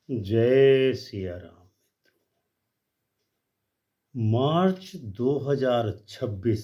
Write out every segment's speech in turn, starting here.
जय सिया राम। मार्च 2026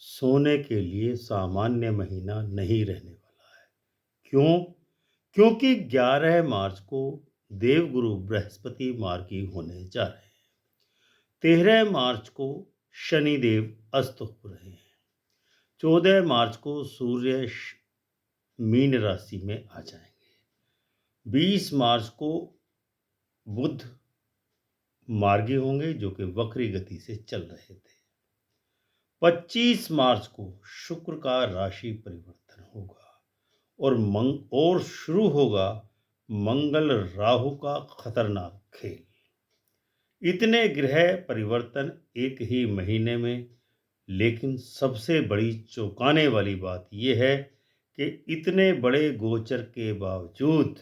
सोने के लिए सामान्य महीना नहीं रहने वाला है। क्यों? क्योंकि 11 मार्च को देवगुरु बृहस्पति मार्गी होने जा रहे हैं। 13 मार्च को शनिदेव अस्त हो रहे हैं। 14 मार्च को सूर्य मीन राशि में आ जाएंगे। 20 मार्च को बुध मार्गी होंगे जो कि वक्री गति से चल रहे थे। 25 मार्च को शुक्र का राशि परिवर्तन होगा और शुरू होगा मंगल राहु का खतरनाक खेल। इतने ग्रह परिवर्तन एक ही महीने में, लेकिन सबसे बड़ी चौंकाने वाली बात यह है कि इतने बड़े गोचर के बावजूद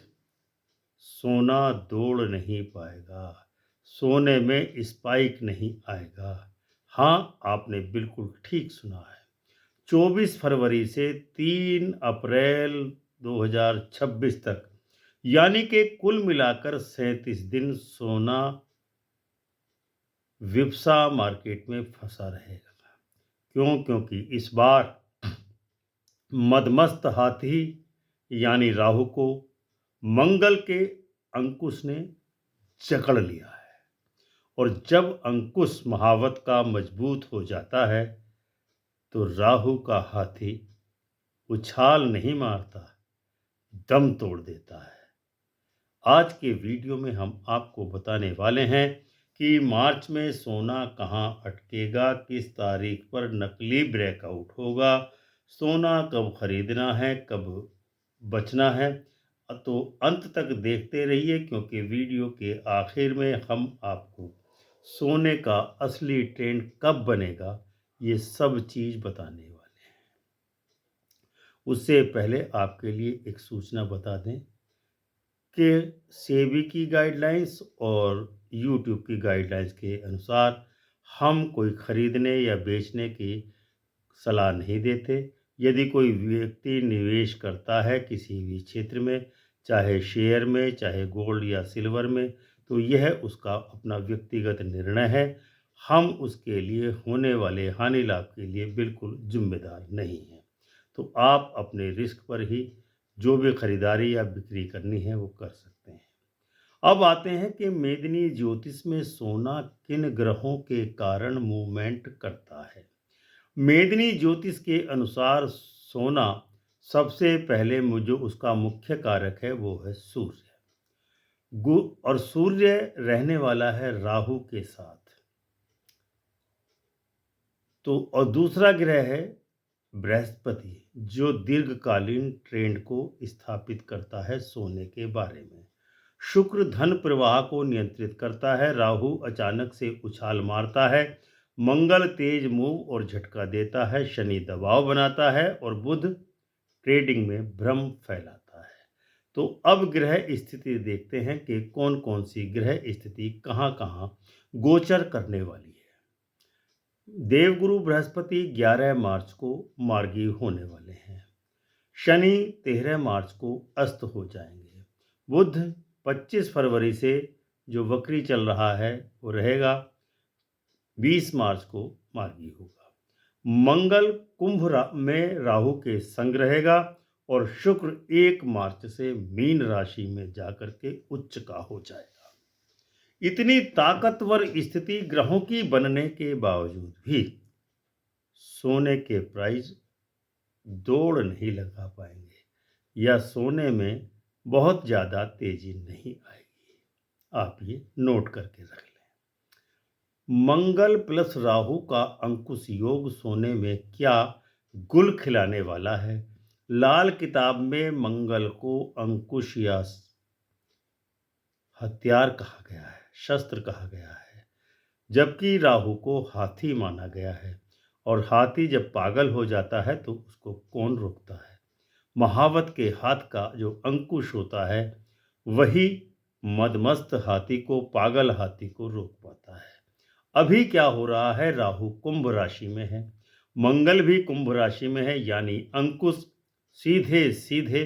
सोना दौड़ नहीं पाएगा, सोने में स्पाइक नहीं आएगा। हाँ, आपने बिल्कुल ठीक सुना है। 24 फरवरी से 3 अप्रैल 2026 तक, यानी कि कुल मिलाकर 37 दिन सोना विप्सा मार्केट में फंसा रहेगा। क्यों? क्योंकि इस बार मदमस्त हाथी यानी राहु को मंगल के अंकुश ने जकड़ लिया है। और जब अंकुश महावत का मजबूत हो जाता है तो राहु का हाथी उछाल नहीं मारता, दम तोड़ देता है। आज के वीडियो में हम आपको बताने वाले हैं कि मार्च में सोना कहां अटकेगा, किस तारीख पर नकली ब्रेकआउट होगा, सोना कब खरीदना है, कब बचना है। तो अंत तक देखते रहिए, क्योंकि वीडियो के आखिर में हम आपको सोने का असली ट्रेंड कब बनेगा ये सब चीज़ बताने वाले हैं। उससे पहले आपके लिए एक सूचना बता दें कि सेबी की गाइडलाइंस और यूट्यूब की गाइडलाइंस के अनुसार हम कोई खरीदने या बेचने की सलाह नहीं देते। यदि कोई व्यक्ति निवेश करता है किसी भी क्षेत्र में, चाहे शेयर में, चाहे गोल्ड या सिल्वर में, तो यह उसका अपना व्यक्तिगत निर्णय है। हम उसके लिए होने वाले हानि लाभ के लिए बिल्कुल जिम्मेदार नहीं हैं। तो आप अपने रिस्क पर ही जो भी खरीदारी या बिक्री करनी है वो कर सकते हैं। अब आते हैं कि मेदिनी ज्योतिष में सोना किन ग्रहों के कारण मूवमेंट करता है। मेदिनी ज्योतिष के अनुसार सोना सबसे पहले जो उसका मुख्य कारक है वो है सूर्य। और सूर्य रहने वाला है राहु के साथ। तो और दूसरा ग्रह है बृहस्पति, जो दीर्घकालीन ट्रेंड को स्थापित करता है सोने के बारे में। शुक्र धन प्रवाह को नियंत्रित करता है, राहु अचानक से उछाल मारता है, मंगल तेज मूव और झटका देता है, शनि दबाव बनाता है और बुध ट्रेडिंग में भ्रम फैलाता है। तो अब ग्रह स्थिति देखते हैं कि कौन कौन सी ग्रह स्थिति कहाँ कहाँ गोचर करने वाली है। देवगुरु बृहस्पति 11 मार्च को मार्गी होने वाले हैं। शनि 13 मार्च को अस्त हो जाएंगे। बुध 25 फरवरी से जो वक्री चल रहा है वो रहेगा, 20 मार्च को मार्गी होगा। मंगल कुंभ में राहु के संग रहेगा और शुक्र 1 मार्च से मीन राशि में जाकर के उच्च का हो जाएगा। इतनी ताकतवर स्थिति ग्रहों की बनने के बावजूद भी सोने के प्राइस दौड़ नहीं लगा पाएंगे या सोने में बहुत ज़्यादा तेजी नहीं आएगी। आप ये नोट करके रख लें। मंगल प्लस राहु का अंकुश योग सोने में क्या गुल खिलाने वाला है। लाल किताब में मंगल को अंकुश या हथियार कहा गया है, शस्त्र कहा गया है, जबकि राहु को हाथी माना गया है। और हाथी जब पागल हो जाता है तो उसको कौन रोकता है। महावत के हाथ का जो अंकुश होता है वही मदमस्त हाथी को, पागल हाथी को रोक पाता है। अभी क्या हो रहा है, राहु कुंभ राशि में है, मंगल भी कुंभ राशि में है, यानी अंकुश सीधे सीधे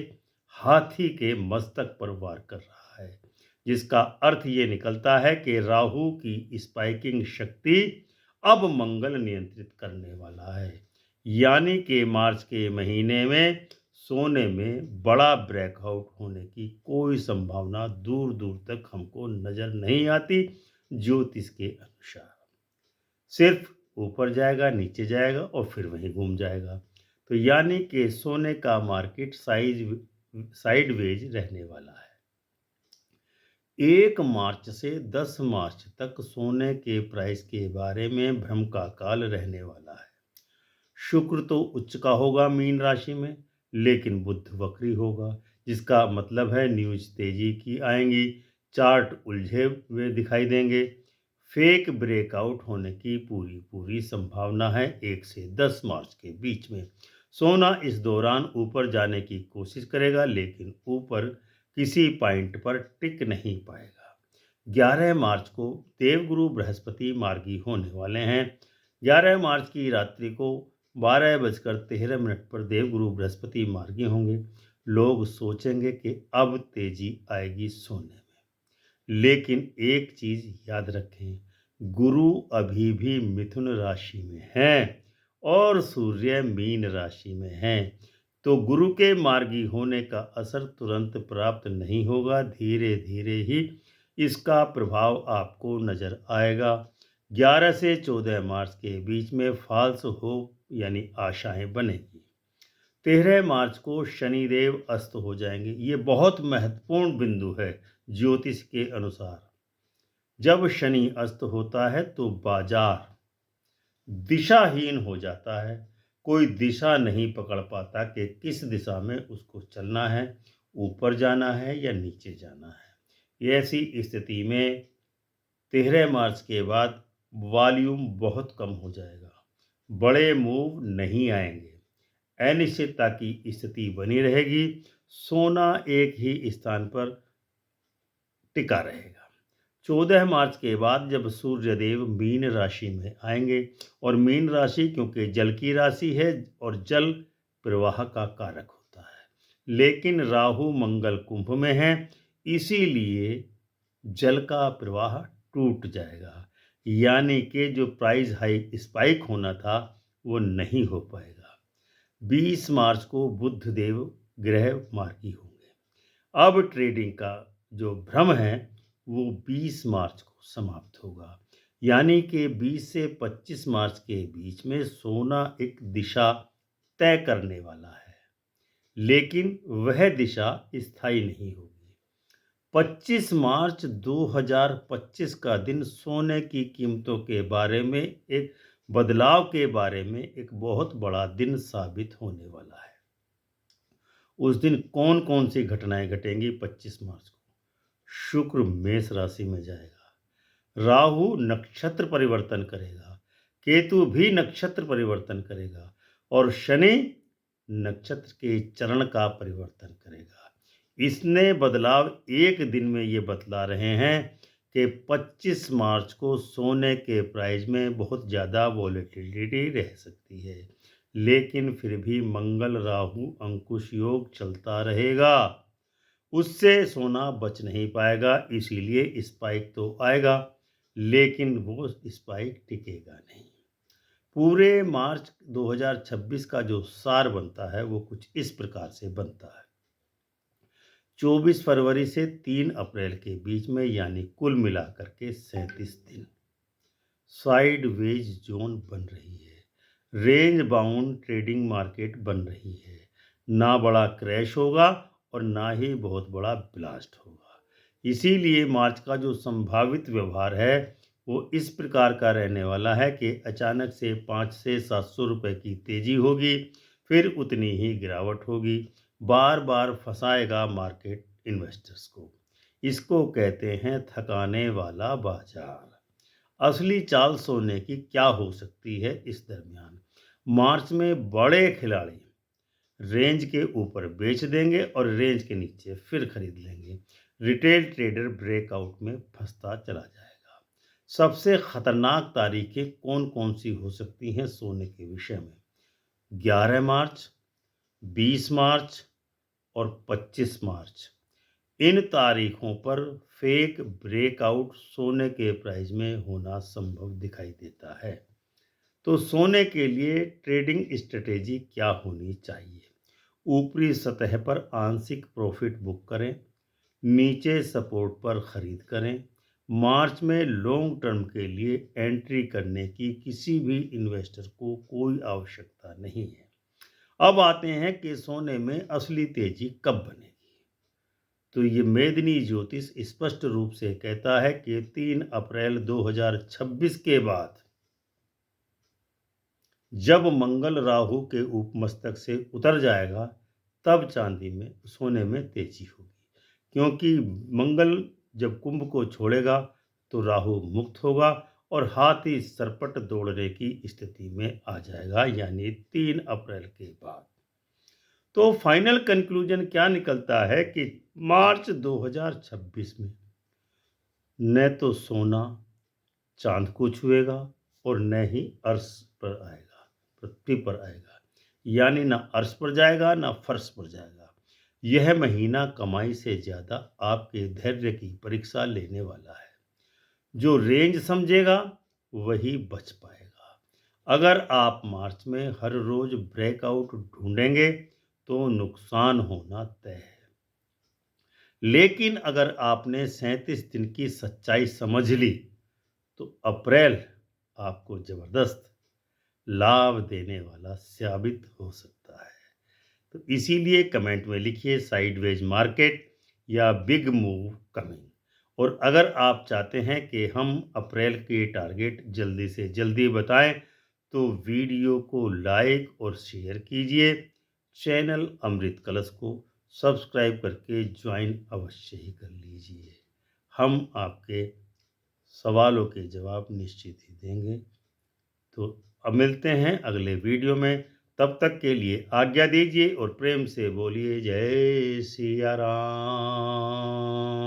हाथी के मस्तक पर वार कर रहा है, जिसका अर्थ ये निकलता है कि राहु की स्पाइकिंग शक्ति अब मंगल नियंत्रित करने वाला है। यानी कि मार्च के महीने में सोने में बड़ा ब्रेकआउट होने की कोई संभावना दूर दूर तक हमको नजर नहीं आती ज्योतिष के अनुसार। सिर्फ ऊपर जाएगा, नीचे जाएगा और फिर वहीं घूम जाएगा। तो यानी कि सोने का मार्केट साइडवेज रहने वाला है। 1 मार्च से 10 मार्च तक सोने के प्राइस के बारे में भ्रम का काल रहने वाला है। शुक्र तो उच्च का होगा मीन राशि में, लेकिन बुध वक्री होगा, जिसका मतलब है न्यूज तेजी की आएंगी, चार्ट उलझे हुए दिखाई देंगे। फेक ब्रेकआउट होने की पूरी पूरी संभावना है 1 से 10 मार्च के बीच में। सोना इस दौरान ऊपर जाने की कोशिश करेगा, लेकिन ऊपर किसी पॉइंट पर टिक नहीं पाएगा। 11 मार्च को देवगुरु बृहस्पति मार्गी होने वाले हैं। 11 मार्च की रात्रि को 12:13 पर देवगुरु बृहस्पति मार्गी होंगे। लोग सोचेंगे कि अब तेजी आएगी सोने में, लेकिन एक चीज याद रखें, गुरु अभी भी मिथुन राशि में हैं और सूर्य मीन राशि में हैं। तो गुरु के मार्गी होने का असर तुरंत प्राप्त नहीं होगा, धीरे धीरे ही इसका प्रभाव आपको नजर आएगा। 11 से 14 मार्च के बीच में फॉल्स होप यानी आशाएं बनेगी। 13 मार्च को शनिदेव अस्त हो जाएंगे। ये बहुत महत्वपूर्ण बिंदु है ज्योतिष के अनुसार। जब शनि अस्त होता है तो बाजार दिशाहीन हो जाता है। कोई दिशा नहीं पकड़ पाता कि किस दिशा में उसको चलना है, ऊपर जाना है या नीचे जाना है। ऐसी स्थिति में 13 मार्च के बाद वॉल्यूम बहुत कम हो जाएगा, बड़े मूव नहीं आएंगे, अनिश्चितता की स्थिति बनी रहेगी, सोना एक ही स्थान पर टिका रहेगा। 14 मार्च के बाद जब सूर्यदेव मीन राशि में आएंगे, और मीन राशि क्योंकि जल की राशि है और जल प्रवाह का कारक होता है, लेकिन राहु मंगल कुंभ में है, इसीलिए जल का प्रवाह टूट जाएगा। यानी कि जो प्राइस हाई स्पाइक होना था वो नहीं हो पाएगा। 20 मार्च को बुध देव ग्रह मार्गी होंगे। अब ट्रेडिंग का जो भ्रम है वो 20 मार्च को समाप्त होगा। यानी कि 20 से 25 मार्च के बीच में सोना एक दिशा तय करने वाला है, लेकिन वह दिशा स्थायी नहीं होगी। 25 मार्च 2025 का दिन सोने की कीमतों के बारे में, एक बदलाव के बारे में एक बहुत बड़ा दिन साबित होने वाला है। उस दिन कौन कौन सी घटनाएं घटेंगी? 25 मार्च को शुक्र मेष राशि में जाएगा, राहु नक्षत्र परिवर्तन करेगा, केतु भी नक्षत्र परिवर्तन करेगा और शनि नक्षत्र के चरण का परिवर्तन करेगा। इसने बदलाव एक दिन में ये बतला रहे हैं कि 25 मार्च को सोने के प्राइस में बहुत ज़्यादा वॉलेटिलिटी रह सकती है, लेकिन फिर भी मंगल राहु अंकुश योग चलता रहेगा, उससे सोना बच नहीं पाएगा। इसीलिए स्पाइक तो आएगा, लेकिन वो स्पाइक टिकेगा नहीं। पूरे मार्च 2026 का जो सार बनता है वो कुछ इस प्रकार से बनता है। 24 फरवरी से 3 अप्रैल के बीच में, यानी कुल मिलाकर के 37 दिन, साइड वेज जोन बन रही है, रेंज बाउंड ट्रेडिंग मार्केट बन रही है। ना बड़ा क्रैश होगा और ना ही बहुत बड़ा ब्लास्ट होगा। इसीलिए मार्च का जो संभावित व्यवहार है वो इस प्रकार का रहने वाला है कि अचानक से 5 से 700 रुपये की तेजी होगी, फिर उतनी ही गिरावट होगी। बार बार फंसाएगा मार्केट इन्वेस्टर्स को। इसको कहते हैं थकाने वाला बाजार। असली चाल सोने की क्या हो सकती है इस दरमियान? मार्च में बड़े खिलाड़ी रेंज के ऊपर बेच देंगे और रेंज के नीचे फिर खरीद लेंगे। रिटेल ट्रेडर ब्रेकआउट में फंसता चला जाएगा। सबसे खतरनाक तारीखें कौन कौन सी हो सकती हैं सोने के विषय में? 11 मार्च, 20 मार्च, और 25 मार्च, इन तारीखों पर फेक ब्रेकआउट सोने के प्राइस में होना संभव दिखाई देता है। तो सोने के लिए ट्रेडिंग स्ट्रेटेजी क्या होनी चाहिए? ऊपरी सतह पर आंशिक प्रॉफिट बुक करें, नीचे सपोर्ट पर खरीद करें। मार्च में लॉन्ग टर्म के लिए एंट्री करने की किसी भी इन्वेस्टर को कोई आवश्यकता नहीं है। अब आते हैं कि सोने में असली तेजी कब बनेगी। तो ये मेदिनी ज्योतिष स्पष्ट रूप से कहता है कि 3 अप्रैल 2026 के बाद, जब मंगल राहु के उपमस्तक से उतर जाएगा, तब चांदी में सोने में तेजी होगी। क्योंकि मंगल जब कुंभ को छोड़ेगा तो राहु मुक्त होगा और हाथी सरपट दौड़ने की स्थिति में आ जाएगा, यानी 3 अप्रैल के बाद। तो फाइनल कंक्लूजन क्या निकलता है कि मार्च 2026 में न तो सोना चांद को छुएगा और न ही अर्श पर आएगा, पृथ्वी पर आएगा, यानी ना अर्श पर जाएगा ना फर्श पर जाएगा। यह महीना कमाई से ज़्यादा आपके धैर्य की परीक्षा लेने वाला है। जो रेंज समझेगा वही बच पाएगा। अगर आप मार्च में हर रोज ब्रेकआउट ढूंढेंगे तो नुकसान होना तय है। लेकिन अगर आपने 37 दिन की सच्चाई समझ ली तो अप्रैल आपको जबरदस्त लाभ देने वाला साबित हो सकता है। तो इसीलिए कमेंट में लिखिए साइडवेज मार्केट या बिग मूव कमिंग। और अगर आप चाहते हैं कि हम अप्रैल के टारगेट जल्दी से जल्दी बताएं तो वीडियो को लाइक और शेयर कीजिए। चैनल अमृत कलश को सब्सक्राइब करके ज्वाइन अवश्य ही कर लीजिए। हम आपके सवालों के जवाब निश्चित ही देंगे। तो अब मिलते हैं अगले वीडियो में। तब तक के लिए आज्ञा दीजिए और प्रेम से बोलिए जय सिया राम।